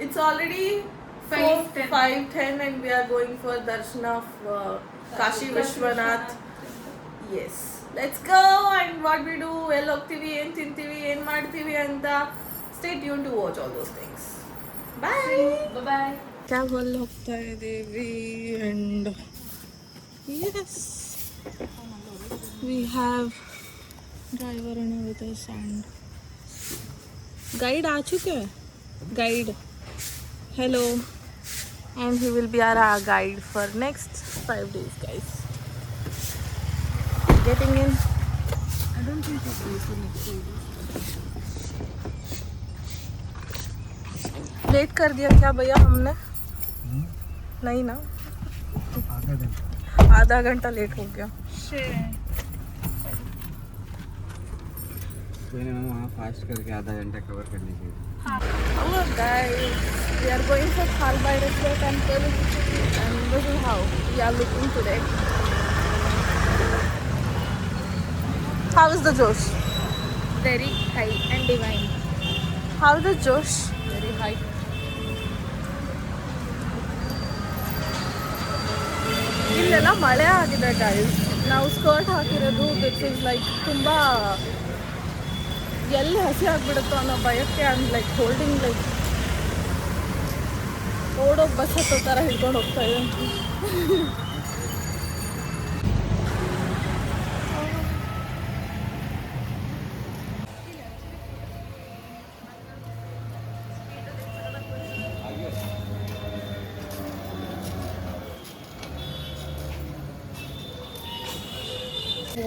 It's already 5:10 and we are going for darshan of Kashi Vishwanath. Yes. Let's go and what we do, ಎಲ್ಲಿ ಹೋಗ್ತೀವಿ, ಏನು ತಿಂತೀವಿ, ಏನು ಮಾಡ್ತೀವಿ ಅಂತ stay tuned to watch all those things. Bye. Bye. ಕ್ಯಾಬಲ್ಲಿ ಹೋಗ್ತಾ ಇದ್ದೀವಿ and yes, we have driver with us and guide आ चुके हैं. Guide. Hello. And he will be our guide for next 5 days, guys. Getting in. I don't think it's going for next 2 days. Late कर दिया क्या भैया हमने? नहीं ना, आधा घंटा लेट हो गया. वहाँ फास्ट करके आधा घंटा कवर करने के लिए. Hello guys, we are going for Kal Bhaireshwar temple and this is how we are looking today. How is the Josh? Very high and divine. How is the Josh? Very high. ಇಲ್ಲೆಲ್ಲ ಮಳೆ ಆಗಿದೆ guys. ನಾವು skirt ಹಾಕಿರೋದು this is like ತುಂಬ ಎಲ್ಲಿ ಹಸಿ ಆಗ್ಬಿಡುತ್ತೋ ಅನ್ನೋ ಭಯಕ್ಕೆ ಆ್ಯಂಡ್ ಲೈಕ್ ಹೋಲ್ಡಿಂಗ್ ಲೈಕ್ ಓಡೋಗಿ ಬಸ್ ಹತ್ತೋ ಥರ ಹಿಡ್ಕೊಂಡು ಹೋಗ್ತಾ ಇದೆ.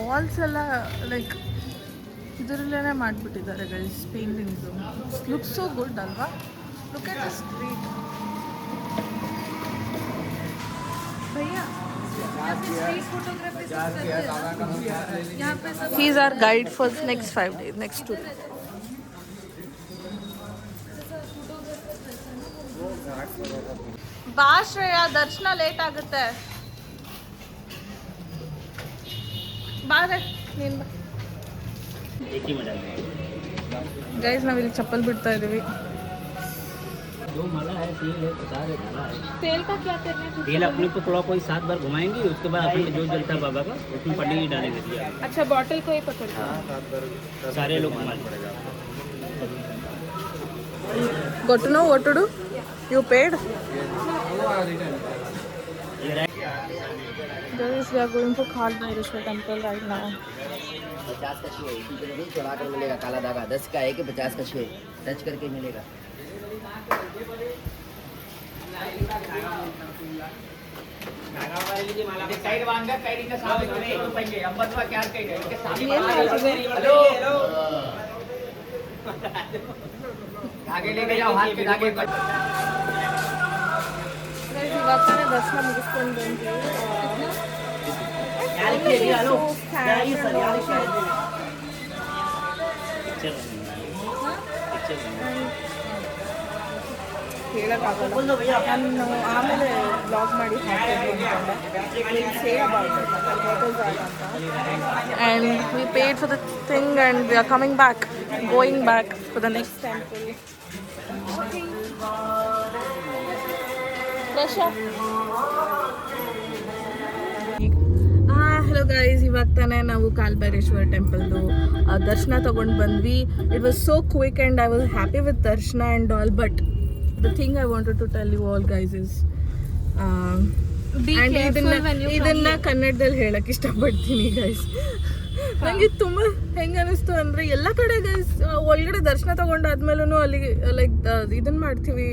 ವಾಲ್ಸ್ ಎಲ್ಲ ಲೈಕ್ ಇದರಲ್ಲೇ ಮಾಡಿಬಿಟ್ಟಿದ್ದಾರೆ guys paintings. Look so good ಅಲ್ವಾ? Look at the street. भैया स्ट्रीट फोटोग्राफी सब करते हैं यहाँ पे सब. He is our guide for next 5 days, next 2 days. ಬಾ ಶ್ರೇಯಾ, ದರ್ಶನ ಲೇಟ್ ಆಗುತ್ತೆ. ಬಾರೆ ನೀನು ಬಾ. ಗೈಸ್ ನಾವಿಲ್ಲಿ ಚಪ್ಪಲ್ ಬಿಡ್ತಾ ಇದ್ದೀವಿ. जो माला है तेल है, बता रहे माला है. तेल का क्या करना है? तेल अपने को थोड़ा कोई 7 बार घुमाएंगे, उसके बाद अपने जो जलता है बाबा का उसमें पन्नी डालेंगे. अच्छा बॉटल को ही पकड़ना है. सारे लोग घुमा पड़ेगा. Got to know what to do? You paid? Guys, we are going to Kal Bhaireshwar temple right now. 50 का 6 नहीं चढ़ा कर मिलेगा. काला धागा 10 का है कि 50 का 6 टच करके मिलेगा. साइड बांध कर साइड का साफ करे तो पहले अंबत का क्या कहे इसके सामने हेलो धागे लेके जाओ, हाथ के धागे. Guys, ಇವಾಗ ತಾನೇ ದರ್ಶನ ಮುಗಿಸ್ಕೊಂಡು ಬಂದ್ವಿ. ಹೇಳೋಕ್ಕಾಗಲ್ಲ, ನಾನು ಆಮೇಲೆ ಬ್ಲಾಗ್ ಮಾಡಿ ಹಾಕ್ತೀನಿ and we paid for the thing and we are coming back, going back for the next temple. Hello guys, ಇವಾಗ ತಾನೇ ನಾವು ಕಾಲ್ ಭೈರೇಶ್ವರ್ ಟೆಂಪಲ್ದು ದರ್ಶನ ತೊಗೊಂಡು ಬಂದ್ವಿ. It was so quick and I was happy with darshan and all. But the thing I wanted to tell you all guys is ಇದನ್ನ ಕನ್ನಡದಲ್ಲಿ ಹೇಳಕ್ಕೆ ಇಷ್ಟಪಡ್ತೀನಿ ಗೈಸ್. ನನಗೆ ತುಂಬ ಹೆಂಗೆ ಅನಿಸ್ತು ಅಂದರೆ ಎಲ್ಲ ಕಡೆ ಗೈಸ್ ಒಳಗಡೆ ದರ್ಶನ ತೊಗೊಂಡಾದ್ಮೇಲೂ ಅಲ್ಲಿಗೆ ಲೈಕ್ ಇದನ್ನು ಮಾಡ್ತೀವಿ,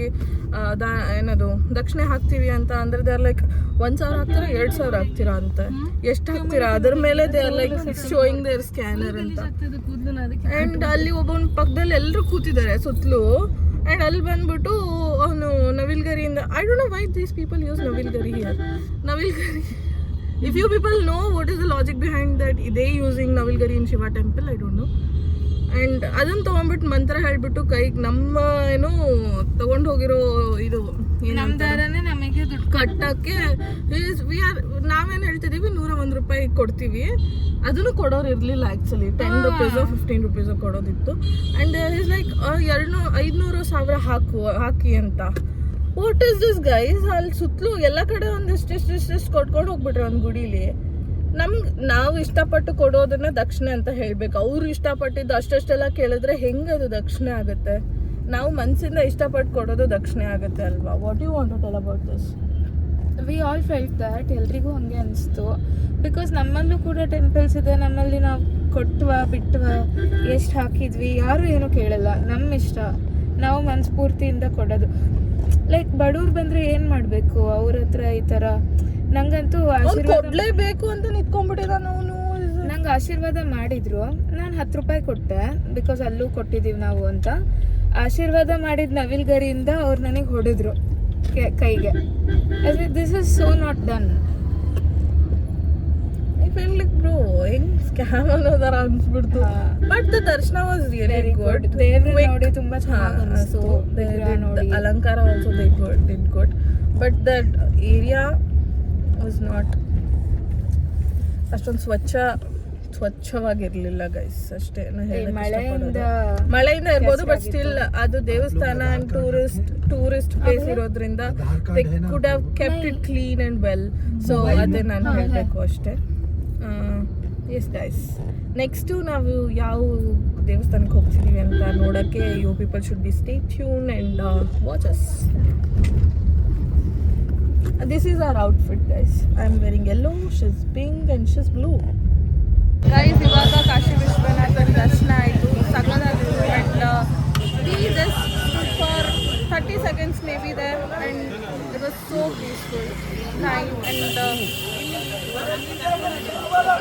ಏನದು ದಕ್ಷಿಣೆ ಹಾಕ್ತೀವಿ ಅಂತ ಅಂದರೆ ದೇ ಆರ್ ಲೈಕ್ 1,000 ಹಾಕ್ತೀರಾ 2,000 ಹಾಕ್ತೀರಾ ಅಂತ. ಎಷ್ಟು ಹಾಕ್ತೀರಾ ಅದ್ರ ಮೇಲೆ they are like showing their scanner ಅಂತ. ಆ್ಯಂಡ್ ಅಲ್ಲಿ ಒಬ್ಬನ ಪಕ್ಕದಲ್ಲಿ ಎಲ್ಲರೂ ಕೂತಿದ್ದಾರೆ ಸುತ್ತಲೂ. ಆ್ಯಂಡ್ ಅಲ್ಲಿ ಬಂದ್ಬಿಟ್ಟು ಅವನು ನವಿಲ್ಗರಿಯಿಂದ, I don't know why these people use navilgari here. ನವಿಲ್ಗರಿ, if you people know what is the logic behind that they using Navilgari in Shiva temple, I don't know. And ಅದನ್ನು ತೊಗೊಂಡ್ಬಿಟ್ಟು ಮಂತ್ರ ಹೇಳ್ಬಿಟ್ಟು ಕೈಗೆ ನಮ್ಮ ಏನು ತೊಗೊಂಡು ಹೋಗಿರೋ ಇದು ನಮ್ಮ ದಾರನೇ ನಮಗೆ ದುಡ್ಡು ಕಟ್ಟಕ್ಕೆ ನಾವೇನು ಹೇಳ್ತಿದ್ದೀವಿ 101 ರೂಪಾಯಿ ಕೊಡ್ತೀವಿ, ಅದನ್ನು ಕೊಡೋರು ಇರಲಿಲ್ಲ ಆ್ಯಕ್ಚುಲಿ. 10 ರೂಪೀಸೋ 15 ರೂಪೀಸೋ ಕೊಡೋದಿತ್ತು. ಆ್ಯಂಡ್ ಈಸ್ ಲೈಕ್ 500 ಹಾಕಿ ಅಂತ. What is this guys? ಅಲ್ಲಿ ಸುತ್ತಲೂ ಎಲ್ಲ ಕಡೆ ಒಂದಿಷ್ಟು ಕೊಟ್ಕೊಂಡು ಹೋಗ್ಬಿಟ್ರೆ ಒಂದು ಗುಡೀಲಿ. ನಾವು ಇಷ್ಟಪಟ್ಟು ಕೊಡೋದನ್ನ ದಕ್ಷಿಣೆ ಅಂತ ಹೇಳ್ಬೇಕು. ಅವ್ರು ಇಷ್ಟಪಟ್ಟಿದ್ದು ಅಷ್ಟೆಲ್ಲ ಕೇಳಿದ್ರೆ ಹೆಂಗೆ ಅದು ದಕ್ಷಿಣೆ ಆಗುತ್ತೆ? ನಾವು ಮನಸ್ಸಿಂದ ಇಷ್ಟಪಟ್ಟು ಕೊಡೋದು ದಕ್ಷಿಣೆ ಆಗುತ್ತೆ ಅಲ್ವಾ? What you want to tell about this? We all felt that. ಎಲ್ರಿಗೂ ಹಂಗೆ ಅನಿಸ್ತು. ಬಿಕಾಸ್ ನಮ್ಮಲ್ಲೂ ಕೂಡ ಟೆಂಪಲ್ಸ್ ಇದೆ, ನಮ್ಮಲ್ಲಿ ನಾವು ಕೊಟ್ವಾ ಬಿಟ್ವಾ ಎಷ್ಟು ಹಾಕಿದ್ವಿ ಯಾರೂ ಏನೂ ಕೇಳಲ್ಲ. ನಮ್ಮ ಇಷ್ಟ, ನಾವು ಮನಸ್ಫೂರ್ತಿಯಿಂದ ಕೊಡೋದು. ಲೈಕ್ ಬಡವ್ರು ಬಂದರೆ ಏನು ಮಾಡಬೇಕು? ಅವ್ರ ಹತ್ರ ಈ ಥರ ನಂಗಂತೂ ಕೊಡ್ಲೇಬೇಕು ಅಂತ ನಿಂತ್ಕೊಂಡ್ಬಿಟ್ಟಿದ. ನಂಗೆ ಆಶೀರ್ವಾದ ಮಾಡಿದ್ರು, ನಾನು 10 ರೂಪಾಯಿ ಕೊಟ್ಟೆ ಬಿಕಾಸ್ ಅಲ್ಲೂ ಕೊಟ್ಟಿದ್ದೀವಿ ನಾವು ಅಂತ. ಆಶೀರ್ವಾದ ಮಾಡಿದ ನವಿಲ್ಗರಿಯಿಂದ ಅವ್ರು ನನಗೆ ಹೊಡೆದ್ರು ಕೈಗೆ. This is so not done. I feel like bro ಹೆಂಗ್ ಸ್ಕ್ಯಾಮ್ ಅನ್ನೋದರ ಅನ್ಸ್ಬಿಡ್ತು. ಬಟ್ ದ ದರ್ಶನ ವಾಸ್ ರಿಯಲಿ ಗುಡ್. ದೇವ್ರ ನೋಡಿ ತುಂಬಾ ಚೆನ್ನಾಗಿ ಅನಿಸ್ತು. ಅಲಂಕಾರ also did good. But that area was not ಅಷ್ಟೊಂದು ಸ್ವಚ್ಛವಾಗಿರ್ಲಿಲ್ಲ ಗೈಸ್. ಅಷ್ಟೇ ಮಳೆಯಿಂದ ಇರ್ಬೋದು. ಬಟ್ ಸ್ಟಿಲ್ ಅದು ದೇವಸ್ಥಾನ ಅಂಡ್ ಟೂರಿಸ್ಟ್ ಪ್ಲೇಸ್ ಇರೋದ್ರಿಂದ they could have kept it clean and well. So ಅದೇ ನಾನು ಹೇಳಬೇಕು ಅಷ್ಟೇ. ಎಸ್ ಗೈಸ್, ನೆಕ್ಸ್ಟು ನಾವು ಯಾವ ದೇವಸ್ಥಾನಕ್ಕೆ ಹೋಗ್ತಿದ್ದೀವಿ ಅಂತ ನೋಡೋಕ್ಕೆ you people should be stay tune and watch us. This is our outfit guys. I am wearing yellow, she's pink and she's blue. Guys, ಇವಾಗ ಕಾಶಿ ವಿಶ್ವನಾಥನ ದರ್ಶನ ಆಯಿತು. ಸಗದಾಗಿತ್ತು. And we just stood for 30 seconds maybe there and it was so peaceful. Nice. And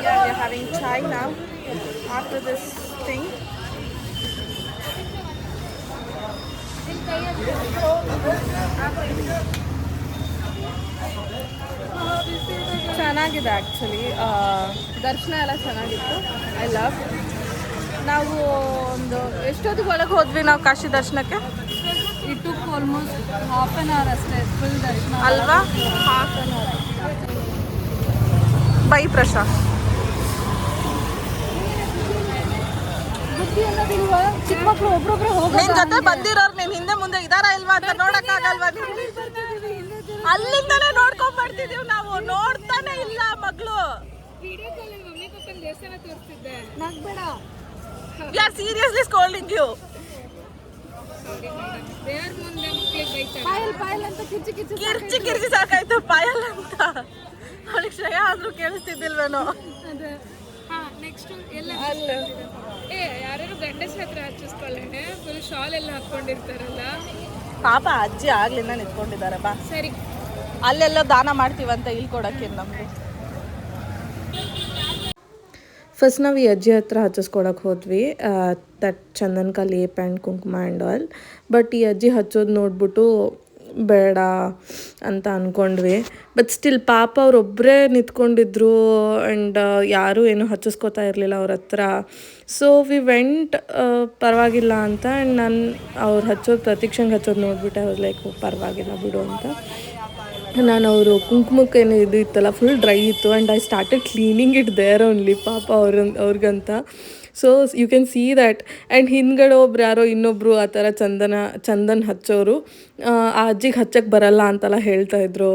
yeah, we are having chai now after this thing. ಚೆನ್ನಾಗಿದೆ actually. ದರ್ಶನ ಎಲ್ಲ ಚೆನ್ನಾಗಿತ್ತು. I love. ನಾವು ಒಂದು ಎಷ್ಟೊತ್ತಿಗೆ ಒಳಗೆ ಹೋದ್ವಿ ನಾವು ಕಾಶಿ ದರ್ಶನಕ್ಕೆ? It took almost half an hour ಅಷ್ಟೇ ಫುಲ್ ದರ್ಶನ ಅಲ್ವಾ? Half an hour. Bye Prashant. ಚಿಕ್ಕ ಮಕ್ಕಳು ಒಬ್ರೊಬ್ರು ನಿನ್ ಜೊತೆ ಬಂದಿರೋರು ನಿನ್ ಹಿಂದೆ ಮುಂದೆ ಇದಾರ ಇಲ್ವಾ ಅಂತ ನೋಡಕ್ಕಾಗಲ್ವಾ? ಅಲ್ಲಿಂದನೇ ನೋಡ್ಕೊಂಡ್ ಬರ್ತಿದೀವಿ ನಾವು. ನೋಡ್ತಾನೆ ಇಲ್ಲ ಮಗಳು. ವಿಡಿಯೋ ಕಾಲ್ ಮಮ್ಮಿ ಪಪ್ಪನ ದೇವಸ್ಥಾನ ತೋರಿಸ್ತಿದ್ದೆ. ನಗ್ಬೇಡ. We are seriously scolding you. ದೇವ್ರ ಮುಂದೆ ಮಕ್ಕಳಿಗೆ ಬೈತಾರೆ. ಪಾಯಲ್ ಅಂತ ಕಿರ್ಚಿ ಸಾಕಾಯ್ತು. ಪಾಯಲ್ ಅಂತ ಅವಳಿಗೆ ಶ್ರೇಯ ಆದ್ರೂ ಕೇಳಿಸ್ತಿದ್ದಿಲ್ವೇನೋ. ಅದೇ. ನೆಕ್ಸ್ಟ್ ಎಲ್ಲ ಅಲ್ಲ ಯಾರು ಗಂಡಸ ಹತ್ರ ಹಚ್ಚಿಸ್ಕೊಳ್ಳೋಣ. ಫುಲ್ ಶಾಲ್ ಎಲ್ಲ ಹಾಕೊಂಡಿರ್ತಾರಲ್ಲ. ಪಾಪ ಅಜ್ಜಿ ಆಗ್ಲಿಂದ ನಿಂತ್ಕೊಂಡಿದ್ದಾರೆ. ಬಾ ಸರಿ, ಅಲ್ಲೆಲ್ಲ ದಾನ ಮಾಡ್ತೀವಂತ ಇಲ್ಲಿ ಕೊಡೋಕ್ಕೆ ನಮಗೆ. ಫಸ್ಟ್ ನಾವು ಈ ಅಜ್ಜಿ ಹತ್ರ ಹಚ್ಚಿಸ್ಕೊಳಕ್ಕೆ ಹೋದ್ವಿ. ದಟ್ ಚಂದನ್ಕ ಲೇಪ್ ಆ್ಯಂಡ್ ಕುಂಕುಮ ಆ್ಯಂಡ್ ಆಲ್. ಬಟ್ ಈ ಅಜ್ಜಿ ಹಚ್ಚೋದು ನೋಡ್ಬಿಟ್ಟು ಬೇಡ ಅಂತ ಅಂದ್ಕೊಂಡ್ವಿ. ಬಟ್ ಸ್ಟಿಲ್ ಪಾಪ ಅವ್ರೊಬ್ಬರೇ ನಿಂತ್ಕೊಂಡಿದ್ರು ಆ್ಯಂಡ್ ಯಾರೂ ಏನೂ ಹಚ್ಚಿಸ್ಕೋತಾ ಇರಲಿಲ್ಲ ಅವ್ರ ಹತ್ರ. ಸೊ ವಿ ವೆಂಟ್ ಪರವಾಗಿಲ್ಲ ಅಂತ. ಆ್ಯಂಡ್ ನಾನು ಅವ್ರು ಹಚ್ಚೋದು ಪ್ರತೀಕ್ಷಂಗೆ ಹಚ್ಚೋದು ನೋಡ್ಬಿಟ್ಟೆ. ಅವ್ರು ಲೈಕ್ ಪರವಾಗಿಲ್ಲ ಬಿಡು ಅಂತ. ನಾನು ಅವರು ಕುಂಕುಮಕ್ಕೆ ಏನು ಇದು ಇತ್ತಲ್ಲ ಫುಲ್ ಡ್ರೈ ಇತ್ತು. And I started cleaning it there only ಪಾಪ ಅವ್ರಿಗಂತ. So you can see that. And ಹಿಂದ್ಗಡೆ ಒಬ್ರು ಯಾರೋ ಇನ್ನೊಬ್ಬರು ಆ ಥರ ಚಂದನ್ ಹಚ್ಚೋರು ಆ ಅಜ್ಜಿಗೆ ಹಚ್ಚಕ್ಕೆ ಬರಲ್ಲ ಅಂತೆಲ್ಲ ಹೇಳ್ತಾಯಿದ್ರು.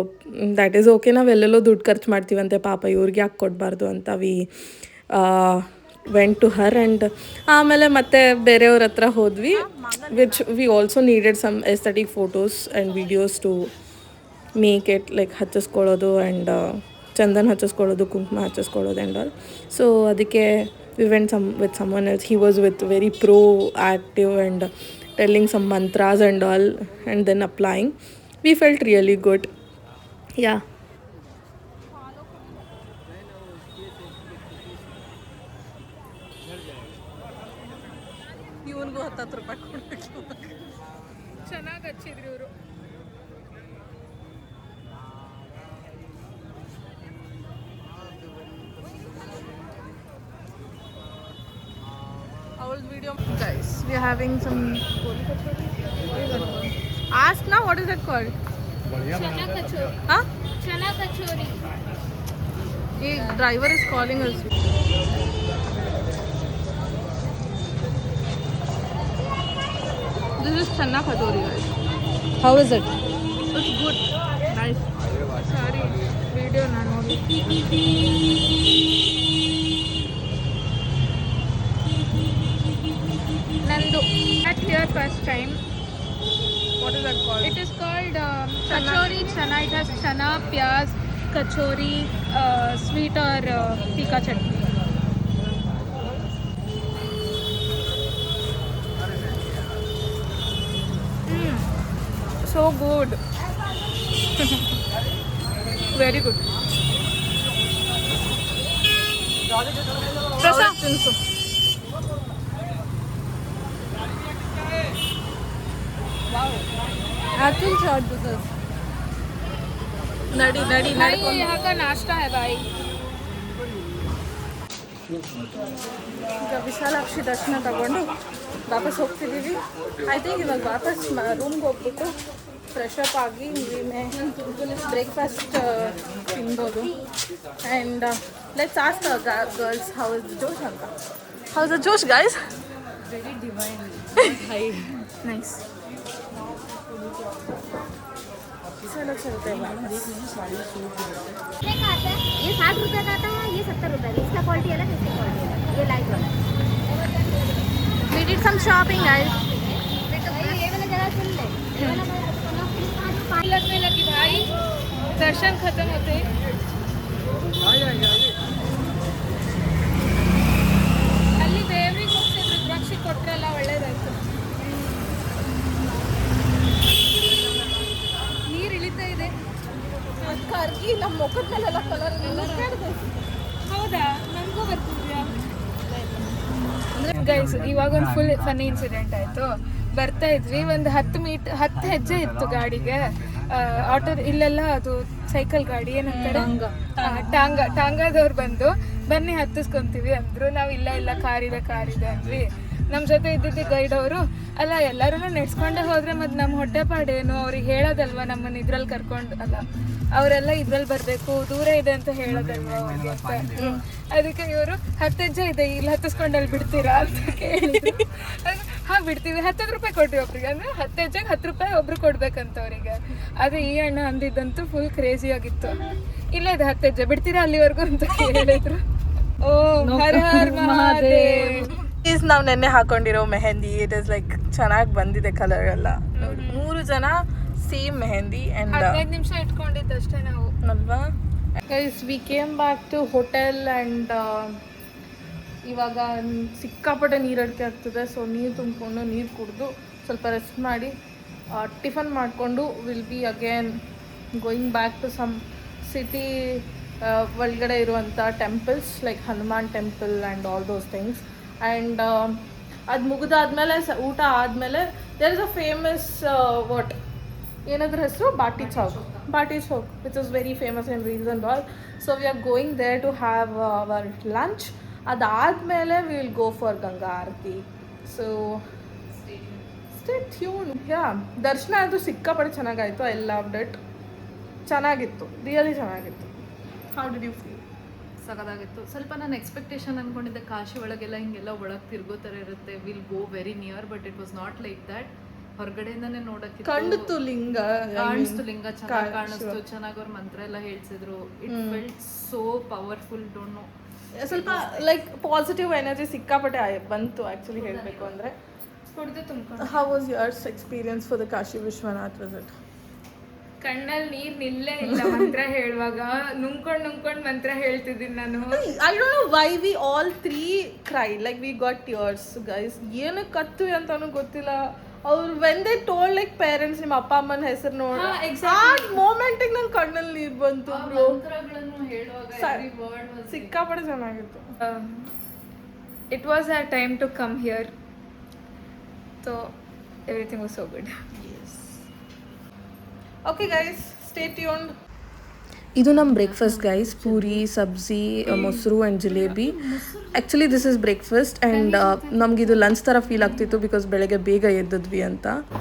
That is okay. ನಾವೆಲ್ಲೆಲ್ಲೋ ದುಡ್ಡು ಖರ್ಚು ಮಾಡ್ತೀವಂತೆ, ಪಾಪ ಇವ್ರಿಗೆ ಯಾಕೆ ಕೊಡಬಾರ್ದು ಅಂತ we went to her. And ಆಮೇಲೆ ಮತ್ತೆ ಬೇರೆಯವ್ರ ಹತ್ರ ಹೋದ್ವಿ, which we also needed some aesthetic photos and videos to make it like ಹಚ್ಚಿಸ್ಕೊಳ್ಳೋದು ಆ್ಯಂಡ್ ಚಂದನ್ ಹಚ್ಚಿಸ್ಕೊಳ್ಳೋದು, ಕುಂಕುಮ ಹಚ್ಚಿಸ್ಕೊಳ್ಳೋದು ಆ್ಯಂಡ್ ಆಲ್. ಸೊ ಅದಕ್ಕೆ we went with someone else. He was with very proactive and telling some mantras and all and then applying. We felt really good. Yeah. ಇವನಿಗೂ 10 ರೂಪಾಯಿ ಕೊಡಬೇಕು. ಚೆನ್ನಾಗಿ ಹಚ್ಚಿದ್ರು ಇವರು. ಅವಳು whole video. Guys, we are having some. Ask now, what is that called? Chana kachori. Huh? Chana kachori. The driver is calling us. This is Channa Katori, guys. How is it? It's good. Nice. Sorry video ನಾನು ನೋಡಿ. ನಂದು at here first time. What is that called? It is called kachori chana. It has chana, pyaz, kachori, sweet or tikka chutney. So good. Very good. Prasad. Tinsu. Actual shot this is. Nadi. भाई ये यहाँ का नाश्ता है भाई. ಈಗ ವಿಶಾಲಾಕ್ಷಿ ದರ್ಶನ ತಗೊಂಡು ವಾಪಸ್ ಹೋಗ್ತಿದ್ದೀವಿ. ಐ ಥಿಂಕ್ ಇವಾಗ ವಾಪಸ್ ರೂಮ್ಗೆ ಹೋಗ್ಬಿಟ್ಟು ಫ್ರೆಶ್ ಅಪ್ ಆಗಿ ವಿಮೆ ಬ್ರೇಕ್ಫಾಸ್ಟ್ ತಿನ್ಬೋದು. And let's ask girls how is the josh ಅಂತ. How is the josh guys? Very divine. Nice. चलो चलते हैं. कितने का आता है? ये 60 रुपये का आता है, ये 70 रुपये का. इसका क्वालिटी अलग, इसका क्वालिटी अलग. ये लाइट वाला. We did some shopping guys. ये वाला जरा सुन ले. ये वाला लगने लगी भाई. दर्शन खत्म होते ಅಲ್ಲಿ ದೇವ್ರಿಗೆ ಹೋಗ್ತಿದ್ರು ರುದ್ರಾಕ್ಷಿ ಕೊಟ್ರಲ್ಲ ಒಳ್ಳೇದಾಯ್ತು. ನೀರು ಇಳಿತಾ ಇದೆ. ಕರ್ಗಿ ನಮ್ಮ ಮುಖದ ಮೇಲೆಲ್ಲ ಕಲರ್ ಹೌದಾ? ನನಗೂ ಬರ್ತಿದ್ಯಾ? ಗೈಸ್ ಇವಾಗ ಒಂದು ಫುಲ್ ಫನ್ನಿ ಇನ್ಸಿಡೆಂಟ್ ಆಯಿತು. ಬರ್ತಾ ಇದ್ವಿ, ಒಂದು 10 ಹೆಜ್ಜೆ ಇತ್ತು ಗಾಡಿಗೆ. ಆಟೋ ಇಲ್ಲೆಲ್ಲ ಅದು ಸೈಕಲ್ ಗಾಡಿ ಏನಂತಾರೆ, ಟಾಂಗಾದವ್ರು ಬಂದು ಬನ್ನಿ ಹತ್ತಿಸ್ಕೊಂತೀವಿ ಅಂದರು. ನಾವು ಇಲ್ಲ ಕಾರಿದೆ ಅಂದ್ವಿ. ನಮ್ಮ ಜೊತೆ ಇದ್ದಿದ್ದು ಗೈಡ್ ಅವರು, ಅಲ್ಲ ಎಲ್ಲರೂ ನೆಡ್ಸ್ಕೊಂಡೇ ಹೋದರೆ ಮತ್ತು ನಮ್ಮ ಹೊಟ್ಟೆಪಾಡೇನು, ಅವ್ರಿಗೆ ಹೇಳೋದಲ್ವ ನಮ್ಮನ್ನು ಇದ್ರಲ್ಲಿ ಕರ್ಕೊಂಡು, ಅಲ್ಲ ಅವರೆಲ್ಲ ಇದ್ರಲ್ಲಿ ಬರಬೇಕು, ದೂರ ಇದೆ ಅಂತ ಹೇಳೋದಲ್ವ ಅವ್ರಿಗೆ ಅಂತ. ಅದಕ್ಕೆ ಇವರು 10 ಹೆಜ್ಜೆ ಇದೆ, ಇಲ್ಲಿ ಹತ್ತಿಸ್ಕೊಂಡು ಅಲ್ಲಿ ಬಿಡ್ತೀರಾ ಅಂತ ಕೇಳಿದ್ರು. ಹಾಂ ಬಿಡ್ತೀವಿ, 10 ರೂಪಾಯಿ ಕೊಟ್ರಿ ಒಬ್ರಿಗೆ, ಅಂದರೆ 10 ಹೆಜ್ಜೆಗೆ 10 ರೂಪಾಯಿ ಒಬ್ರು ಕೊಡ್ಬೇಕಂತ ಅವರಿಗೆ. ಆದರೆ ಈ ಅಣ್ಣ ಅಂದಿದ್ದಂತೂ ಫುಲ್ ಕ್ರೇಜಿ ಆಗಿತ್ತು. ಇಲ್ಲೇ ಇದೆ 10 ಹೆಜ್ಜೆ, ಬಿಡ್ತೀರಾ ಅಲ್ಲಿವರೆಗೂ ಅಂತ ಹೇಳಿದ್ರು. ಓ ಹರ ಹರ್ ಮಹಾದೇವ್. ಈಸ್ ನಾವು ನೆನ್ನೆ ಹಾಕೊಂಡಿರೋ ಮೆಹಂದಿ. ಇಟ್ ಇಸ್ ಲೈಕ್ ಚೆನ್ನಾಗಿ ಬಂದಿದೆ ಕಲರ್ ಎಲ್ಲ. 3 ಜನ ಸೇಮ್ ಮೆಹಂದಿ. ಆ್ಯಂಡ್ 15 ನಿಮಿಷ ಇಟ್ಕೊಂಡಿದ್ದಷ್ಟೇ ನಾವು ಅಲ್ವಾ guys. We came back to hotel and ಇವಾಗ ಸಿಕ್ಕಾಪಟ್ಟೆ ನೀರು ಅಡಿಕೆ ಆಗ್ತದೆ. ಸೊ ನೀರು ತುಂಬಿಕೊಂಡು ನೀರು ಕುಡಿದು ಸ್ವಲ್ಪ ರೆಸ್ಟ್ ಮಾಡಿ ಟಿಫನ್ ಮಾಡಿಕೊಂಡು will be again going back to some city ಒಳಗಡೆ ಇರುವಂಥ temples like Hanuman temple and all those things. And ಅದು ಮುಗಿದಾದ್ಮೇಲೆ ಊಟ ಆದಮೇಲೆ there is a famous what ಏನಾದ್ರ ಹೆಸರು Baati Chowk which is very famous in reels and all. So we are going there to have our lunch. ಅದಾದಮೇಲೆ we will go for Ganga aarti. So stay tune. Yeah ದರ್ಶನ ಅದು ಸಿಕ್ಕಾಪಟ್ಟೆ ಚೆನ್ನಾಗಾಯಿತು. I loved it. ಚೆನ್ನಾಗಿತ್ತು, really ಚೆನ್ನಾಗಿತ್ತು. How did you feel? ಸಖತ್ತಾಗಿತ್ತು. ಸ್ವಲ್ಪ ನಾನು ಎಕ್ಸ್ಪೆಕ್ಟೇಷನ್ ಅಂದ್ಕೊಂಡಿದ್ದೆ ಕಾಶಿ ಒಳಗೆಲ್ಲ ಹಿಂಗೆಲ್ಲ ಒಳಗೆ ತಿರ್ಗೋ ಥರ ಇರುತ್ತೆ, will go very near, but it was not like that. ಹೊರಗಡೆಯಿಂದಾನೇ ನೋಡಕ್ಕೆ ಕಂಡಿತ್ತು ಲಿಂಗ, ಕಾಣಿಸ್ತು, ಲಿಂಗ ಚೆನ್ನಾಗಿ ಕಾಣಿಸ್ತು, ಚೆನ್ನಾಗಿ ಅವ್ರ ಮಂತ್ರ ಎಲ್ಲ ಹೇಳ್ಸಿದ್ರು. It felt so powerful. Don't know, ಸ್ವಲ್ಪ ಲೈಕ್ ಪಾಸಿಟಿವ್ ಎನರ್ಜಿ ಸಿಕ್ಕಾಪಟ್ಟೆ ಬಂತು ಆ್ಯಕ್ಚುಲಿ ಹೇಳಬೇಕು ಅಂದರೆ. ಕುಡ್ದು ತುಂಬ್ಕೊಂಡು how was yours experience for the Kashi Vishwanath visit? ಕಣ್ಣಲ್ಲಿ ನೀರು ನಿಲ್ಲೇ ಇಲ್ಲ ಮಂತ್ರ ಹೇಳುವಾಗ. ನುಂಗ್ಕೊಂಡು ಮಂತ್ರ ಹೇಳ್ತಿದ್ದೀನಿ ನಾನು. I don't know why we all 3 cried, like we got tears guys. ಏನಕ್ಕೆ ಕತ್ತು ಅಂತಾನು ಗೊತ್ತಿಲ್ಲ. ಅವ್ರು when they told like parents ನಿಮ್ಮ ಅಪ್ಪ ಅಮ್ಮನ ಹೆಸರು ನೋಡಿ ಆ ಮೂಮೆಂಟಿಗೆ ನನ್ನ ಕಣ್ಣಲ್ಲಿ ನೀರು ಬಂತು ಬ್ರೋ. ಮಂತ್ರಗಳನ್ನು ಹೇಳುವಾಗ every word was ಸಿಕ್ಕಾಪಟ್ಟೆ ಚೆನ್ನಾಗಿತ್ತು. It was our time to come here, so everything was so good. Okay guys, stay tuned. ಇದು ನಮ್ಮ breakfast guys, puri sabzi mosaru and jalebi. Actually this is breakfast and ನಮಗಿದು ಲಂಚ್ ಥರ ಫೀಲ್ ಆಗ್ತಿತ್ತು ಬಿಕಾಸ್ ಬೆಳಗ್ಗೆ ಬೇಗ ಎದ್ದಿದ್ವಿ ಅಂತ.